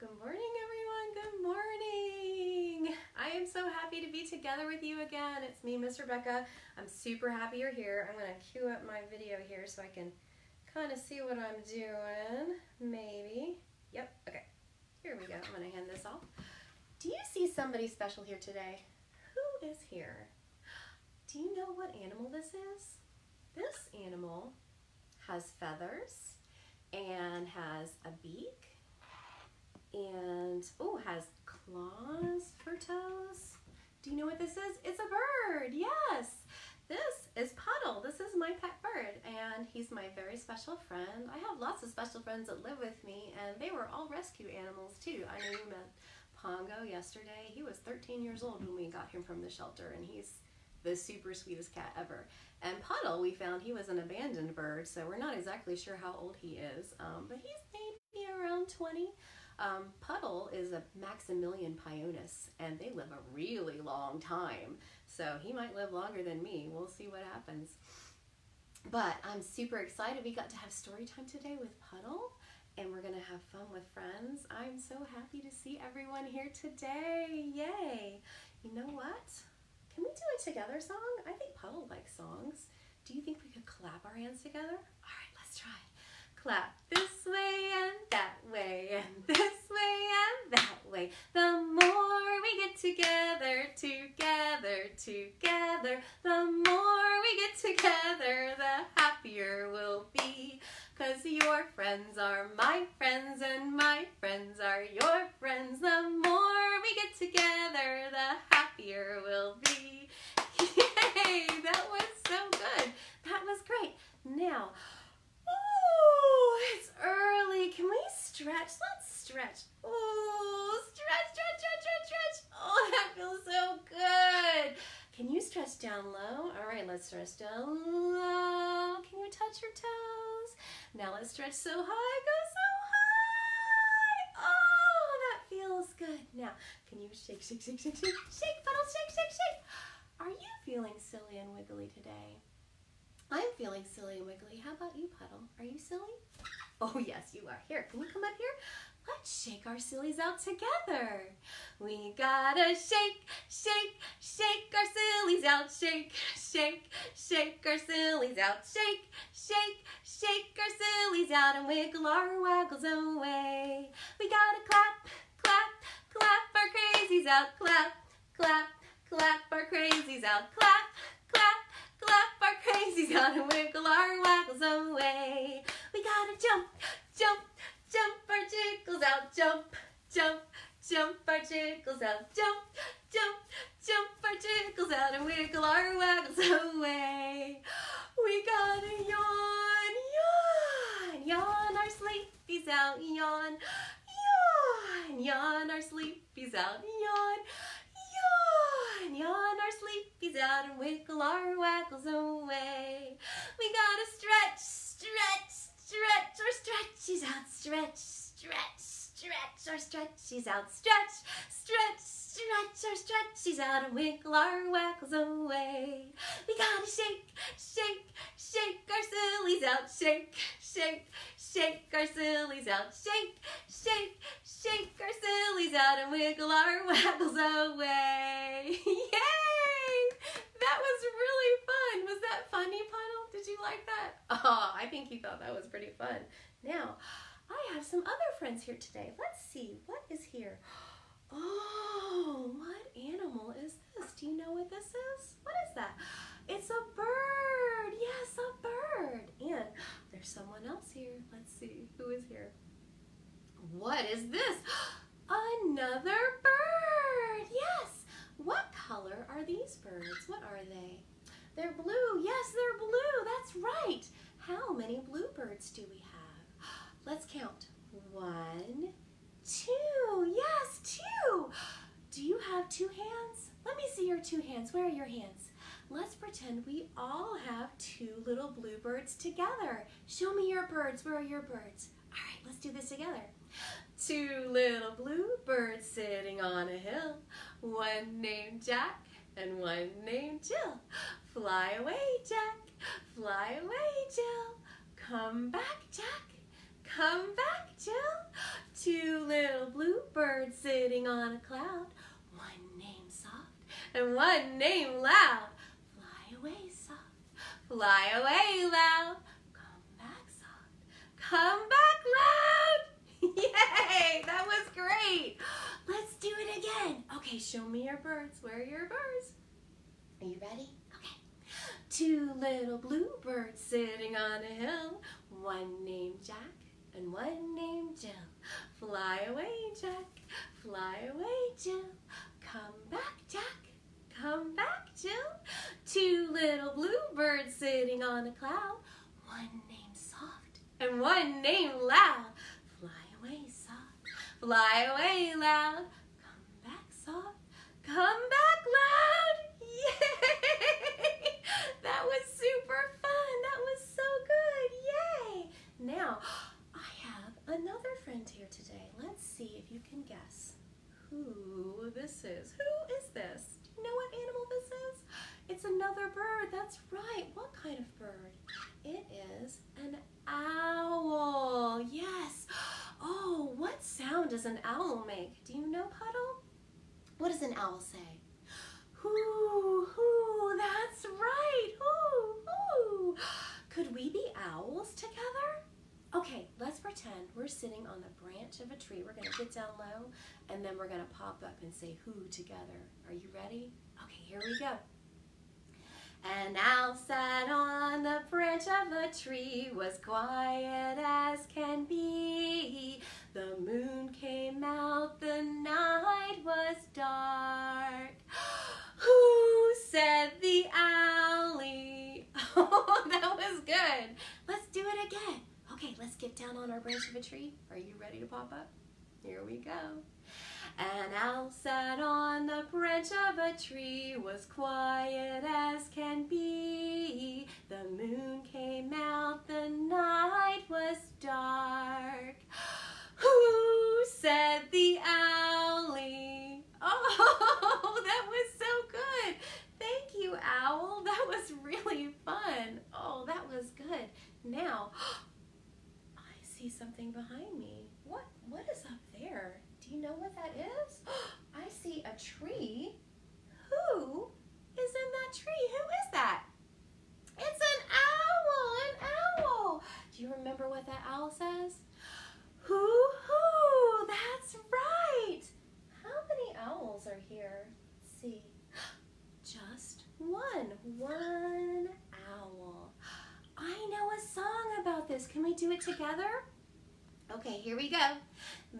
Good morning, everyone. Good morning. I am so happy to be together with you again. It's me, Miss Rebecca. I'm super happy you're here. I'm going to cue up my video here so I can kind of see what I'm doing. Maybe. Yep. Okay. Here we go. I'm going to hand this off. Do you see somebody special here today? Who is here? Do you know what animal this is? This animal has feathers and has a beak and has claws for toes. Do you know what this is? It's a bird. Yes. This is Puddle. This is my pet bird and he's my very special friend. I have lots of special friends that live with me and they were all rescue animals too. I know you met Pongo yesterday. He was 13 years old when we got him from the shelter and he's the super sweetest cat ever. And Puddle, we found he was an abandoned bird, so we're not exactly sure how old he is, but he's maybe around 20. Puddle is a Maximilian Pionis, and they live a really long time, so he might live longer than me. We'll see what happens. But I'm super excited. We got to have story time today with Puddle, and we're going to have fun with friends. I'm so happy to see everyone here today. Yay! You know what? Can we do a together song? I think Puddle likes songs. Do you think we could clap our hands together? All right, let's try. Clap this way and that way and this way and that way. The more we get together, the more we get together, the happier we'll be. 'Cause your friends are my friends and my friends are your friends. The more we get together, the happier we'll be. Yay! That was so good. That was great. Now, it's early. Can we stretch? Let's stretch. Stretch. Oh, that feels so good. Can you stretch down low? All right, let's stretch down low. Can you touch your toes? Now let's stretch so high. Go so high. Oh, that feels good. Now, can you shake, Puddle, shake. Are you feeling silly and wiggly today? I'm feeling silly and wiggly. How about you, Puddle? Are you silly? Oh, yes, you are. Here, can you come up here? Let's shake our sillies out together. We gotta shake our sillies out. Shake our sillies out. Shake our sillies out and wiggle our waggles away. We gotta clap our crazies out. Clap our crazies out. Clap our crazies out and wiggle our waggles away. We gotta jump our jiggles out. Jump our jiggles out. Jump our jiggles out and wiggle our waggles away. We gotta yawn our sleepies out. Yawn our sleepies out. Yawn our sleepies out and wiggle our waggles away. We gotta stretch our stretchies out. Stretch our stretchies out. Stretch our stretchies out and wiggle our waggles away. We gotta shake our sillies out. Shake our sillies out. Shake our sillies out and wiggle our waggles away. Yay! That was really fun. Was that funny, Puddle? Did you like that? Oh, I think you thought that was pretty fun. Now, I have some other friends here today. Let's see. What is here? Oh, what animal is this? Do you know what this is? What is that? It's a bird. Yes, a bird. And there's someone else here. Let's see. Who is here? What is this? Another bird. Yes. What color are these birds? What are they? They're blue. Yes, they're blue. That's right. How many bluebirds do we have? Let's count. 1, 2. Yes, 2. Do you have 2 hands? Let me see your 2 hands. Where are your hands? Let's pretend we all have 2 little bluebirds together. Show me your birds. Where are your birds? All right, let's do this together. 2 little bluebirds sitting on a hill. One named Jack and one named Jill. Fly away, Jack. Fly away, Jill. Come back, Jack. Come back, Jill. 2 little blue bluebird sitting on a cloud. One named Soft and one named Loud. Fly away, Soft, fly away, Loud. Come back, Soft, come back, Loud. Yay, that was great. Let's do it again. Okay, show me your birds. Where are your birds? Are you ready? Okay. Two little bluebirds sitting on a hill. One named Jack and one named Jill. Fly away, Jack, fly away, Jill. Come back, Jack, come back, Jill. Two little bluebirds sitting on a cloud. One named Soft and one named Loud. Fly away, Soft, fly away, Loud. Come back, Soft, come back, Loud. Yay! That was super fun. That was so good. Yay! Now, I have another friend here today. Let's see if you can guess who this is. Who is this? Do you know what animal this is? It's another bird. That's right. What kind of bird? It is an owl. Yes. Oh, what sound does an owl make? Do you know, Puddle? What does an owl say? Hoo, hoo, that's right. Hoo, hoo. Could we be owls together? Okay, let's pretend we're sitting on the branch of a tree. We're going to get down low, and then we're going to pop up and say hoo together. Are you ready? Okay, here we go. An owl sat on the branch of a tree, was quiet as can be. The moon came out, the night was dark. Who said the owlie? Oh, that was good. Let's do it again. Okay, let's get down on our branch of a tree. Are you ready to pop up? Here we go. An owl sat on the branch of a tree, was quiet as can be. The moon came out, the night was dark. Who said the owlie? Oh, that was so good. Thank you, owl. That was really fun. Oh, that was good. Now, I see something behind me. What is up there? Do you know what that is? I see a tree. Who is in that tree? Who is that? It's an owl, Do you remember what that owl says? Hoo-hoo, that's right. How many owls are here? Let's see. Just one owl. I know a song about this. Can we do it together? Okay, here we go.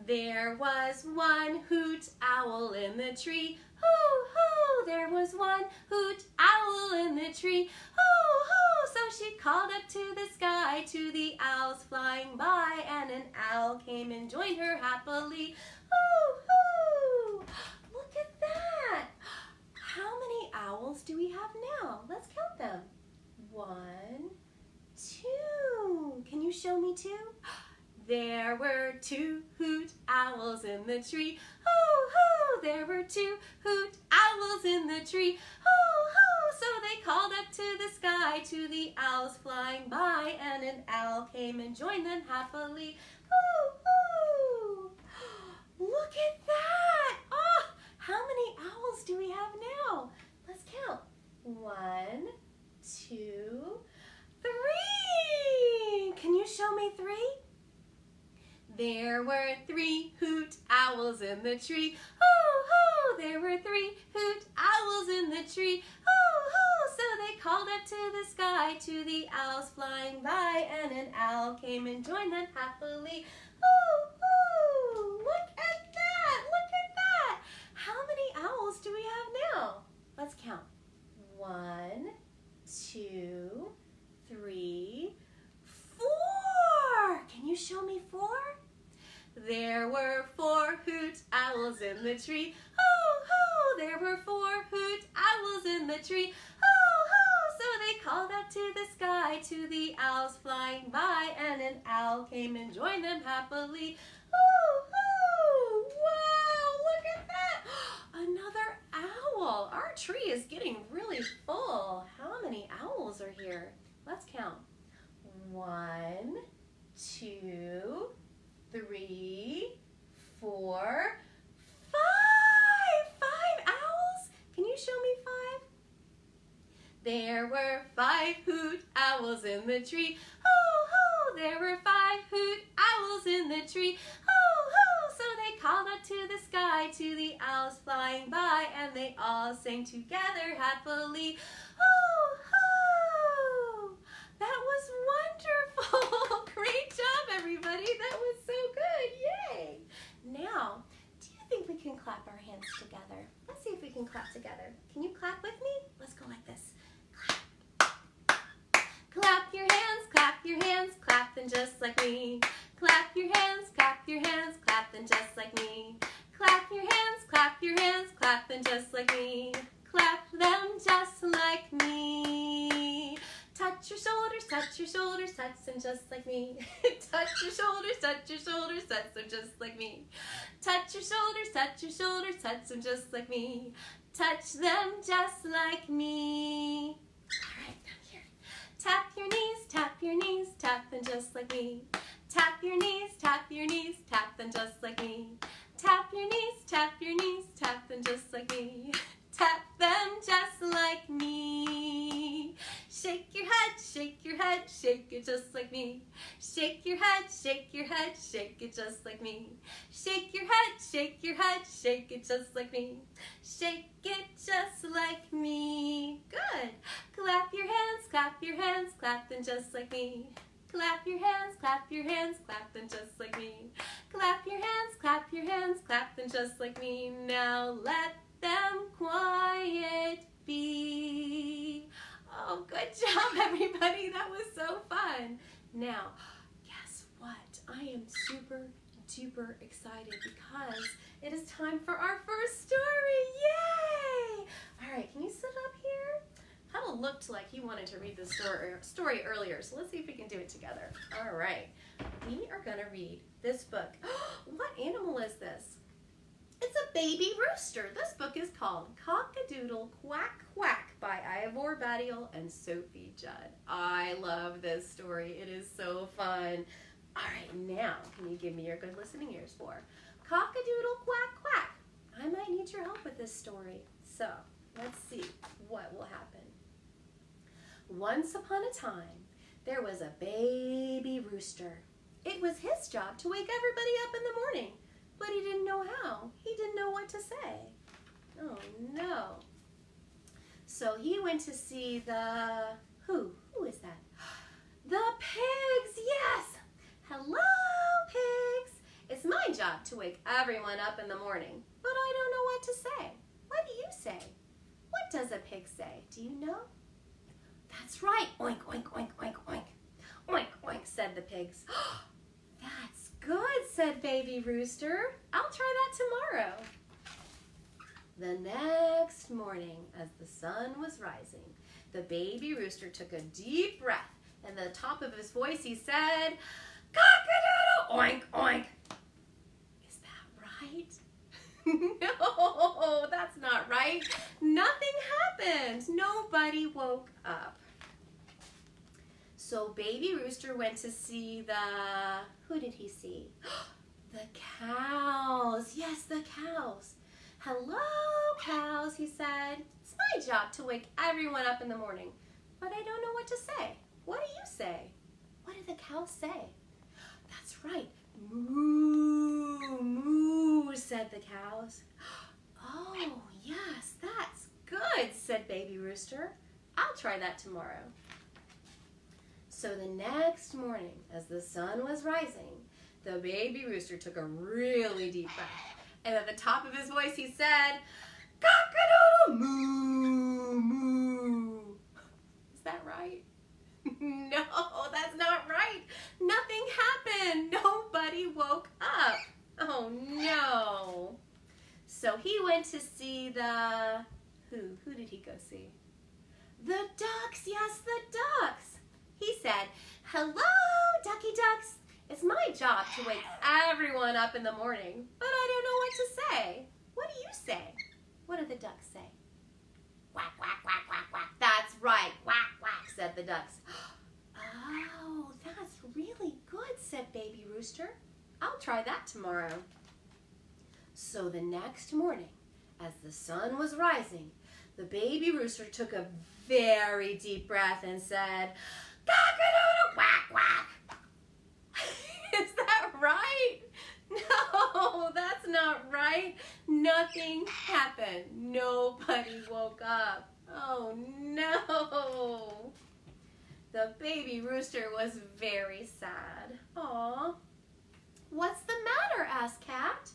There was one hoot owl in the tree. Hoo-hoo, there was one hoot owl in the tree. Hoo-hoo, so she called up to the sky to the owls flying by, and an owl came and joined her happily. Hoo-hoo, look at that. How many owls do we have now? Let's count them. 1, 2. Can you show me 2? There were 2 hoot owls in the tree. Hoo-hoo, there were 2 hoot owls in the tree. Hoo-hoo, so they called up to the sky to the owls flying by, and an owl came and joined them happily. Hoo-hoo, look at that. Oh, how many owls do we have now? Let's count. 1, 2, 3. Can you show me 3? There were 3 hoot owls in the tree. Hoo-hoo, there were 3 hoot owls in the tree. Hoo-hoo, so they called up to the sky to the owls flying by, and an owl came and joined them happily. Hoo-hoo, look at that, look at that. How many owls do we have now? Let's count. 1, 2, 3, 4. Can you show me 4? There were 4 hoot owls in the tree. Hoo-hoo, there were 4 hoot owls in the tree. Hoo-hoo, so they called up to the sky to the owls flying by, and an owl came and joined them happily. Hoo-hoo, wow, look at that. Another owl. Our tree is getting really full. How many owls are here? Let's count. 1, 2, 3, 4, 5. 5 owls? Can you show me 5? There were 5 hoot owls in the tree. Hoo, hoo! There were 5 hoot owls in the tree. Hoo, hoo! So they called up to the sky to the owls flying by, and they all sang together happily. Hoo, hoo! That was wonderful! Great job, everybody! That was so good! Yay! Now, do you think we can clap our hands together? Let's see if we can clap together. Can you clap with me? Let's go like this. Clap your hands, clap them just like me. Clap your hands, clap them just like me. Clap your hands, clap them just like me. Clap them just like me. Touch your shoulders, touch them just like me. Touch your shoulders, touch them just like me. Touch your shoulders, touch them just like me. Touch them just like me. All right, down here. Tap your knees, tap them just like me. Tap your knees, tap them just like me. Tap your knees, tap them just like me. Tap them just like me. Shake your head, shake it just like me. Shake your head, shake it just like me. Shake your head, shake it just like me. Shake it just like me. Good. Clap your hands, clap them just like me. Clap your hands, clap them just like me. Clap your hands, clap them just like me. Now let them quiet be. Oh, good job, everybody. That was so fun. Now, guess what? I am super duper excited because it is time for our first story. Yay! All right, can you sit up here? Huddle looked like he wanted to read the story earlier, so let's see if we can do it together. All right, we are going to read this book. What animal is this? It's a baby rooster. This book is called Cock-a-Doodle Quack Quack by Ivor Badial and Sophie Judd. I love this story. It is so fun. All right, now can you give me your good listening ears for Cock-a-Doodle Quack Quack? I might need your help with this story. So let's see what will happen. Once upon a time, there was a baby rooster. It was his job to wake everybody up in the morning. But he didn't know how. He didn't know what to say. Oh, no. So he went to see the... Who is that? The pigs, yes! Hello, pigs. It's my job to wake everyone up in the morning, but I don't know what to say. What do you say? What does a pig say? Do you know? That's right. Oink, oink, oink, oink, oink. Oink, oink, said the pigs. That's good, said Baby Rooster. I'll try that tomorrow. The next morning, as the sun was rising, the Baby Rooster took a deep breath, and at the top of his voice he said, "Cock-a-doodle, oink, oink." Is that right? No, that's not right. Nothing happened. Nobody woke up. So Baby Rooster went to see who did he see? The cows. Yes, the cows. Hello, cows, he said. It's my job to wake everyone up in the morning, but I don't know what to say. What do you say? What do the cows say? That's right. Moo, moo, said the cows. Oh, yes, that's good, said Baby Rooster. I'll try that tomorrow. So the next morning, as the sun was rising, the Baby Rooster took a really deep breath. And at the top of his voice, he said, "Cock-a-doodle, moo, moo." Is that right? No, that's not right. Nothing happened. Nobody woke up. Oh, no. So he went to see who did he go see? The ducks, yes, the ducks. He said, "Hello, ducky ducks. It's my job to wake everyone up in the morning, but I don't know what to say. What do you say? What do the ducks say?" "Quack, quack, quack, quack, quack." That's right, quack, quack, said the ducks. Oh, that's really good, said Baby Rooster. I'll try that tomorrow. So the next morning, as the sun was rising, the baby rooster took a very deep breath and said, "Cock-a-doodle quack quack." Is that right? No, that's not right. Nothing happened. Nobody woke up. Oh no. The baby rooster was very sad. Aw. "What's the matter?" asked Cat.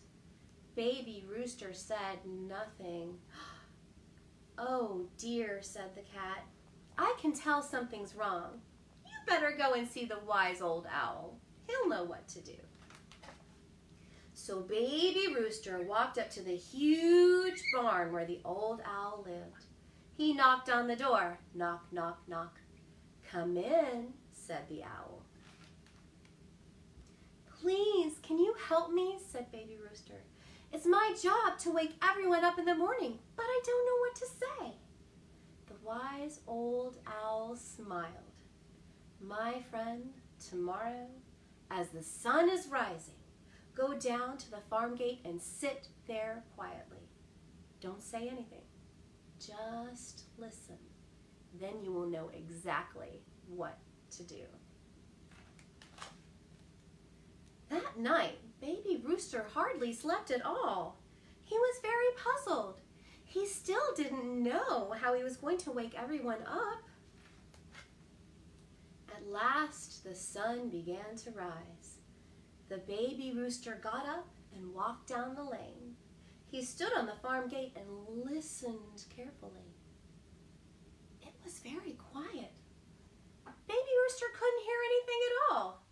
Baby rooster said nothing. "Oh dear," said the cat. "I can tell something's wrong. You better go and see the wise old owl. He'll know what to do." So baby rooster walked up to the huge barn where the old owl lived. He knocked on the door. Knock, knock, knock. "Come in," said the owl. "Please, can you help me?" said baby rooster. "It's my job to wake everyone up in the morning, but I don't know what to say." The wise old owl smiled. "My friend, tomorrow, as the sun is rising, go down to the farm gate and sit there quietly. Don't say anything. Just listen. Then you will know exactly what to do." That night, baby rooster hardly slept at all. He was very puzzled. He still didn't know how he was going to wake everyone up. At last, the sun began to rise. The baby rooster got up and walked down the lane. He stood on the farm gate and listened carefully. It was very quiet. Baby rooster couldn't hear anything at all.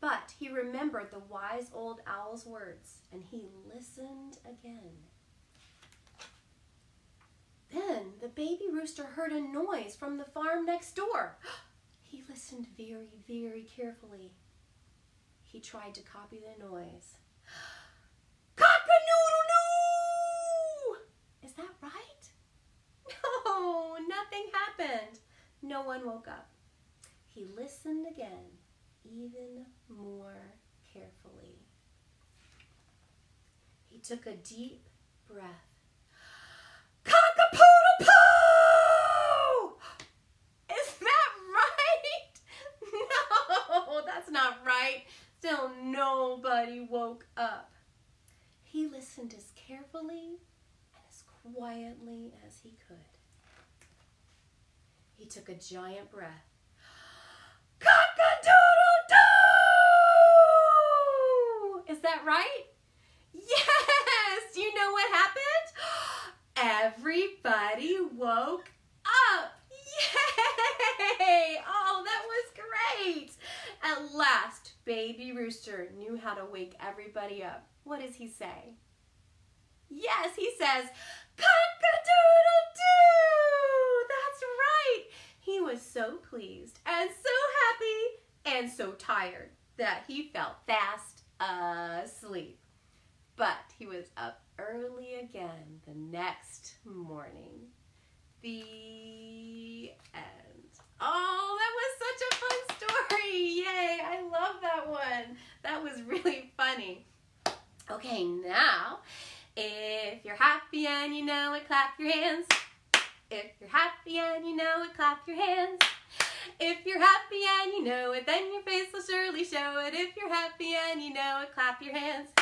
But he remembered the wise old owl's words, and he listened again. Then the baby rooster heard a noise from the farm next door. He listened very, very carefully. He tried to copy the noise. "Cock-a-doodle-doo!" Is that right? No, nothing happened. No one woke up. He listened again, even more carefully. He took a deep breath. "Cock-a-poodle-poo!" Is that right? No, that's not right. Still nobody woke up. He listened as carefully and as quietly as he could. He took a giant breath. "Cock-a-doodle-doo!" Is that right? Yes! Do you know what happened? Everybody woke up. Yay! Oh, that was great. At last, baby rooster knew how to wake everybody up. What does he say? Yes, he says, "Cock-a-doodle-doo!" That's right. He was so pleased and so happy and so tired that he fell fast asleep. But he was up early again the next morning. The end. Oh, that was such a fun story. Yay, I love that one. That was really funny. Okay, now, if you're happy and you know it, clap your hands. If you're happy and you know it, clap your hands. If you're happy and you know it, then your face will surely show it. If you're happy and you know it, clap your hands.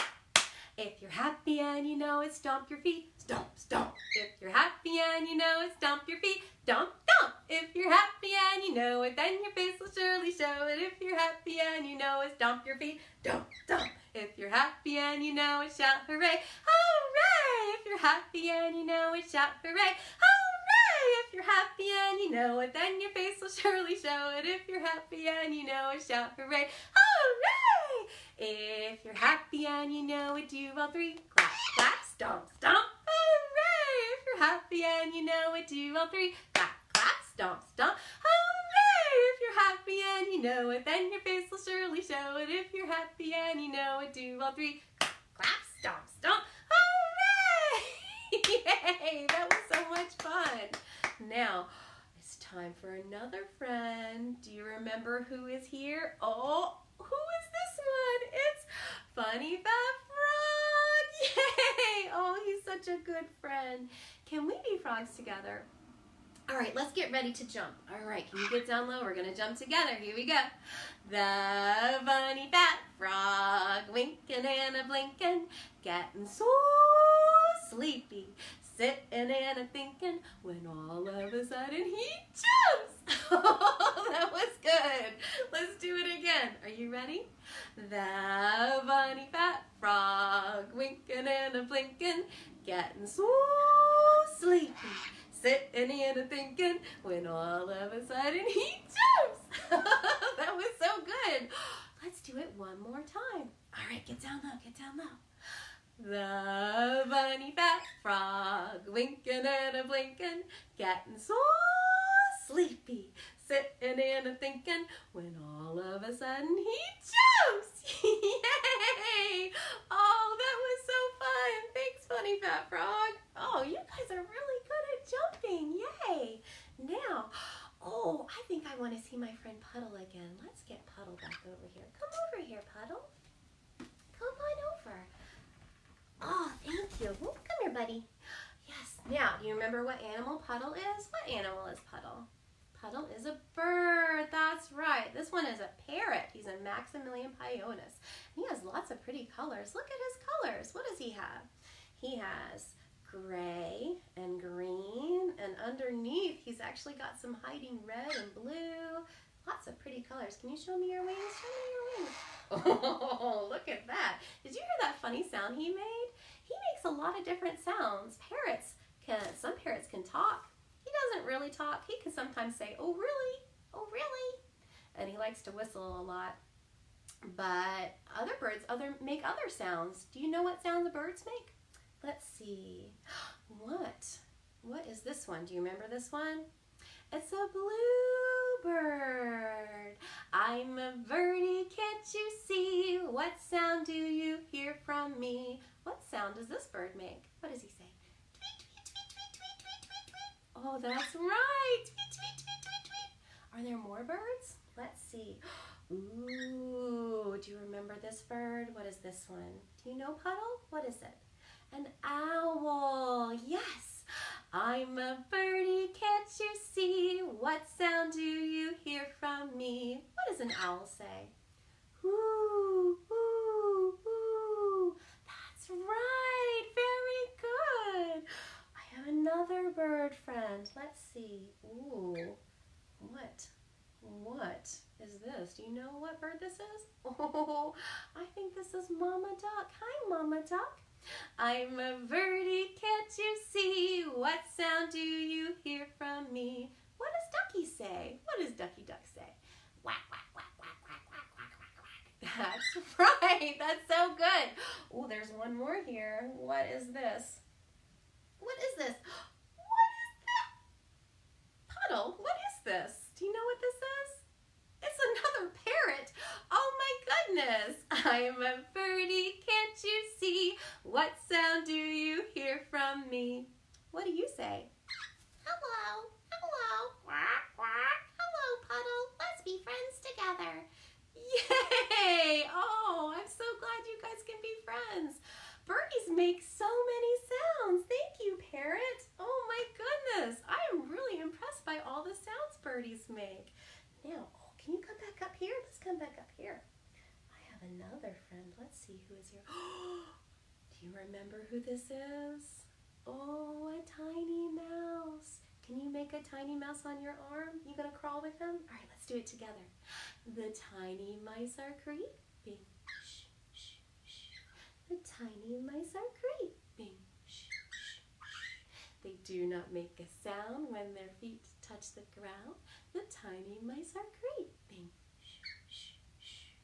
If you're happy and you know it, stomp your feet. Stomp, stomp. If you're happy and you know it, stomp your feet. Stomp, stomp. If you're happy and you know it, then your face will surely show it. If you're happy and you know it, stomp your feet. Stomp, stomp. If you're happy and you know it, shout hooray. Hooray! If you're happy and you know it, shout hooray. Hooray! If you're happy and you know it, then your face will surely show it. If you're happy and you know it, shout hooray. Hooray! If you're happy and you know it, do all three. Clap, clap, stomp, stomp. Hooray! If you're happy and you know it, do all three. Clap, clap, stomp, stomp. Hooray! If you're happy and you know it, then your face will surely show it. If you're happy and you know it, do all three. Clap, clap, stomp, stomp. Hooray! Yay! That was so much fun. Now, it's time for another friend. Do you remember who is here? Oh, who is this one? It's Funny the Frog. such a good friend. Can we be frogs together? All right, let's get ready to jump. All right, can you get down low? We're going to jump together. Here we go. The bunny fat frog, winking and a blinking, getting so sleepy, sitting and a thinking, when all of a sudden he jumps. Oh, that was good. Let's do it again. Are you ready? The bunny fat frog, winking and a blinking, getting so sleepy, sitting and a thinking, when all of a sudden he jumps. That was so good. Let's do it one more time. All right, get down low, get down low. The bunny fat frog, winking and a blinking, getting so sleepy, sitting and a thinking, when all of a sudden he jumps. Yay! Oh, that was so fun. Thanks, bunny fat frog. Oh, you guys are really good at jumping. Yay! Now, oh, I think I want to see my friend Puddle again. Let's get Puddle back over here. Come over here, Puddle. Come on over. Oh, thank you. Oh, come here, buddy. Yes. Now, do you remember what animal Puddle is? What animal is Puddle? Puddle is a bird. That's right. This one is a parrot. He's a Maximilian Pyonis. He has lots of pretty colors. Look at his colors. What does he have? He has gray and green, and underneath he's actually got some hiding red and blue. Lots of pretty colors. Can you show me your wings? Show me your wings. Oh, look at that. Did you hear that funny sound he made? He makes a lot of different sounds. Some parrots can talk. He doesn't really talk. He can sometimes say, oh, really? Oh, really? And he likes to whistle a lot. But other birds make other sounds. Do you know what sound the birds make? Let's see. What is this one? Do you remember this one? It's a bluebird. I'm a birdie, can't you see? What sound do you hear from me? What sound does this bird make? What does he say? Tweet, tweet, tweet, tweet, tweet, tweet, tweet, tweet. Oh, that's right. Tweet, tweet, tweet, tweet, tweet. Are there more birds? Let's see. Ooh, do you remember this bird? What is this one? Do you know, Puddle? What is it? An owl. Yes. I'm a birdie, can't you see? What sound do you hear from me? What does an owl say? Ooh, ooh, ooh. That's right. Very good. I have another bird friend. Let's see. Ooh, what is this? Do you know what bird this is? Oh, I think this is Mama Duck. Hi, Mama Duck. I'm a birdie, can't you see? What sound do you hear from me? What does Ducky say? What does Ducky Duck say? Quack, quack, quack, quack, quack, quack, quack, quack, quack. That's right. That's so good. Oh, there's one more here. What is this? What is this? What is that? Puddle, what is this? Do you know what this is? It's another parrot. Oh my goodness. I'm a birdie, can't you see? What sound do you hear from me? What do you say? Hello, hello, quack, quack. Hello, Puddle. Let's be friends together. Yay! Oh, I'm so glad you guys can be friends. Birdies make so many sounds. Thank you, parrot. Oh my goodness. I am really impressed by all the sounds birdies make. Now, can you come back up here? Let's come back up here. I have another friend. Let's see who is here. Do you remember who this is? Oh, a tiny mouse. Can you make a tiny mouse on your arm? You gonna crawl with him? All right, let's do it together. The tiny mice are creeping. Shh, shh, shh. The tiny mice are creeping. Shh, shh, shh. They do not make a sound when their feet touch the ground. The tiny mice are creeping. Shh, shh, shh.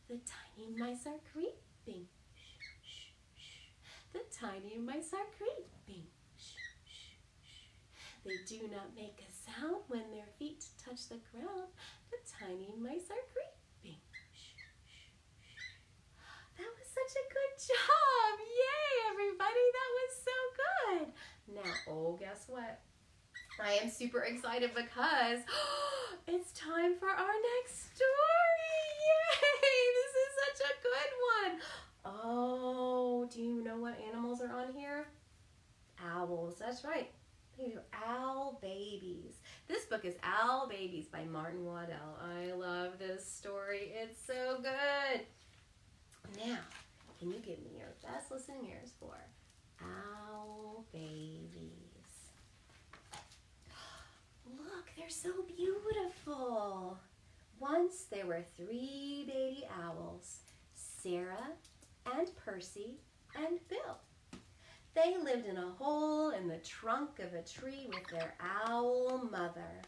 The tiny mice are creeping. Shh, shh, shh. The tiny mice are creeping. Shh, shh, shh. They do not make a sound when their feet touch the ground. The tiny mice are creeping. Shh, shh, shh. That was such a good job. Yay, everybody. That was so good. Now, oh, guess what? I am super excited because it's time for our next story. Yay! This is such a good one. Oh, do you know what animals are on here? owls. That's right. These are owl babies. This book is Owl Babies by Martin Waddell. I love this story. It's so good. Now, can you give me your best listening ears for Owl Babies? Look, they're so beautiful. Once there were 3 baby owls, Sarah and Percy and Bill. They lived in a hole in the trunk of a tree with their owl mother.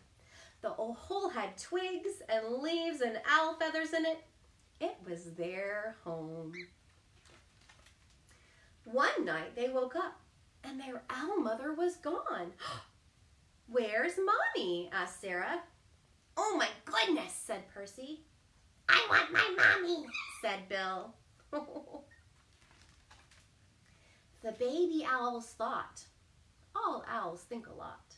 The hole had twigs and leaves and owl feathers in it. It was their home. One night they woke up and their owl mother was gone. "Where's Mommy?" asked Sarah. "Oh my goodness," said Percy. "I want my mommy," said Bill. The baby owls thought. All owls think a lot.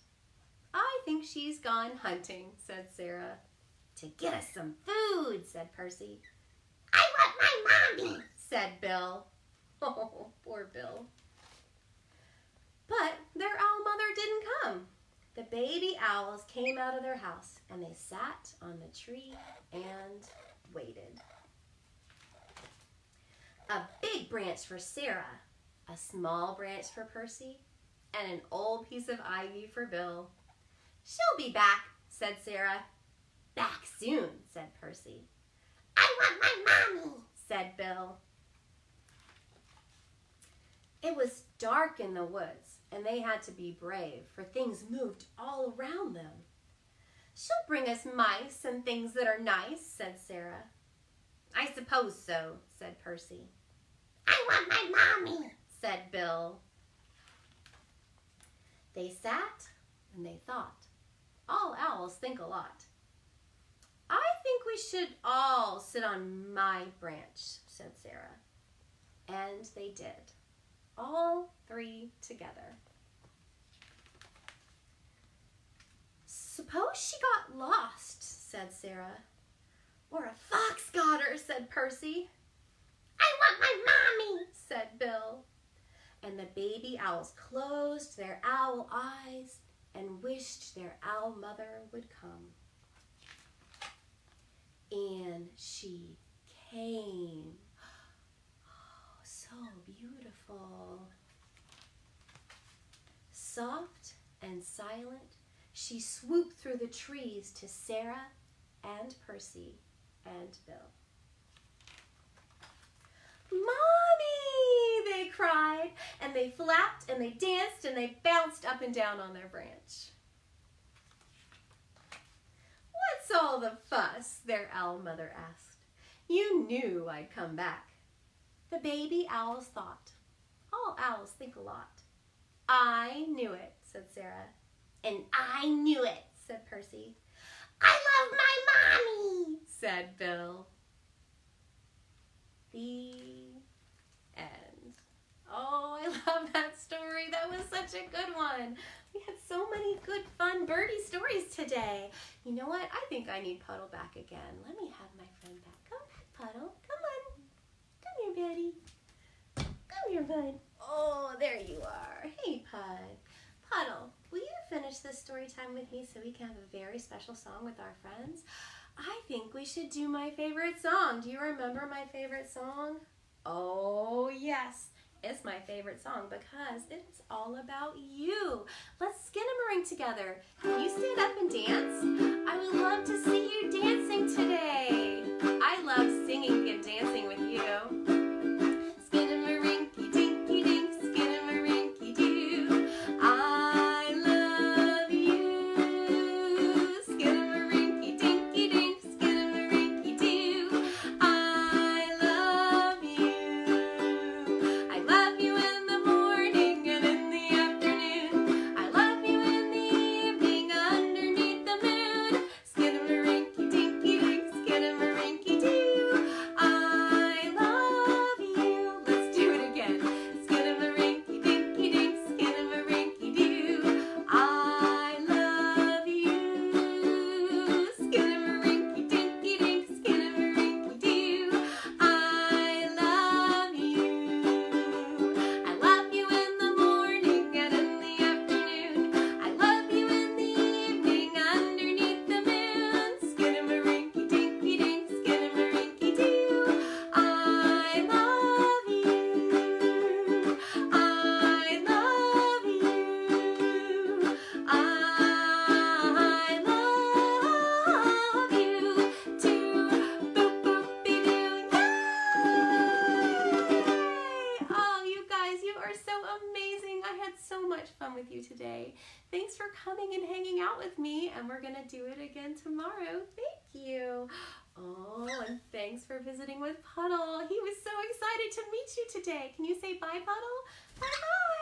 "I think she's gone hunting," said Sarah. "To get us some food," said Percy. "I want my mommy," said Bill. Oh, poor Bill. But their owl mother didn't come. The baby owls came out of their house and they sat on the tree and waited. A big branch for Sarah, a small branch for Percy, and an old piece of ivy for Bill. "She'll be back," said Sarah. "Back soon," said Percy. "I want my mommy," said Bill. It was dark in the woods, and they had to be brave, for things moved all around them. "She'll bring us mice and things that are nice," said Sarah. "I suppose so," said Percy. "I want my mommy," said Bill. They sat and they thought. All owls think a lot. "I think we should all sit on my branch," said Sarah. And they did. All 3 together. "Suppose she got lost," said Sarah. "Or a fox got her," said Percy. "I want my mommy," said Bill. And the baby owls closed their owl eyes and wished their owl mother would come. And she came. Oh, so beautiful. Soft and silent, she swooped through the trees to Sarah and Percy and Bill. "Mommy!" they cried, and they flapped and they danced and they bounced up and down on their branch. "What's all the fuss?" their owl mother asked. "You knew I'd come back." The baby owls thought. All owls think a lot. "I knew it," said Sarah. "And I knew it," said Percy. "I love my mommy," said Bill. The end. Oh, I love that story. That was such a good one. We had so many good, fun birdie stories today. You know what? I think I need Puddle back again. Let me have my friend back. Come back, Puddle. Come on. Come here, buddy. Come here, bud. Oh, there you are. Hey, Pud. Puddle, will you finish this story time with me so we can have a very special song with our friends? I think we should do my favorite song. Do you remember my favorite song? Oh, yes. It's my favorite song because it's all about you. Let's skin-a-mering together. Can you stand up and dance? I would love to see you dancing today. I love singing and dancing with you. Skin-a-marinky-dinky-dink, skin-a-marinky-doo. I love you. Skin-a-marinky-dinky-dink, skin-a-marinky-doo. I love you. I love you in the morning and in the afternoon. I love you in the evening underneath the moon. Skin-a-marinky-dinky-dink, skin-a-marinky-doo. I love today. Thanks for coming and hanging out with me, and we're gonna do it again tomorrow. Thank you. Oh, and thanks for visiting with Puddle. He was so excited to meet you today. Can you say bye, Puddle? Bye-bye.